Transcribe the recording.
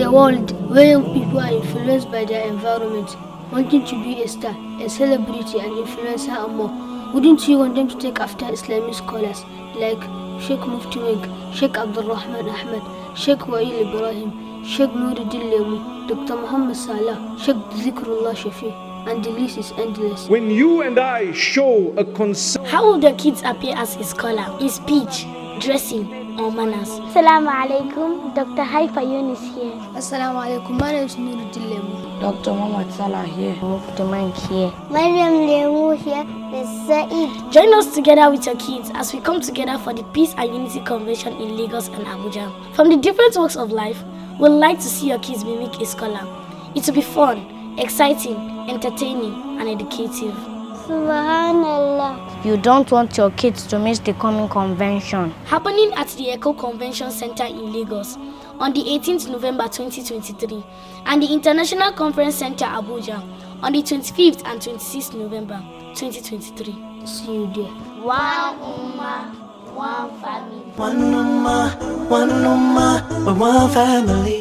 a world where young people are influenced by their environment, wanting to be a star, a celebrity, an influencer and more. Wouldn't you want them to take after Islamic scholars like Sheikh MuftiMenk, Sheikh Abdulrahman Ahmed, Sheikh Wa'il Ibrahim, Sheikh Nuruddin Lemu, Dr. Muhammad Salah, Sheikh Zikrullah Shafi, and the list is endless. When you and I show a concern, how will the kids appear as a scholar in speech, dressing, or manners? Assalamu alaikum, Dr. Haifa Yunus here. Assalamu alaikum, my name is Nuruddin Lemu. Dr. Muhammad Salah here. MuftiMenk here. Maryam Lemu here. Is Saeed. Join us together with your kids as we come together for the Peace and Unity Convention in Lagos and Abuja. From the different walks of life, we'd like to see your kids mimic a scholar. It will be fun, exciting, entertaining, and educative. Subhanallah. You don't want your kids to miss the coming convention. Happening at the Echo Convention Center in Lagos on the 18th November 2023 and the International Conference Center Abuja on the 25th and 26th November 2023. See you there. One ummah, one family. One ummah, one family.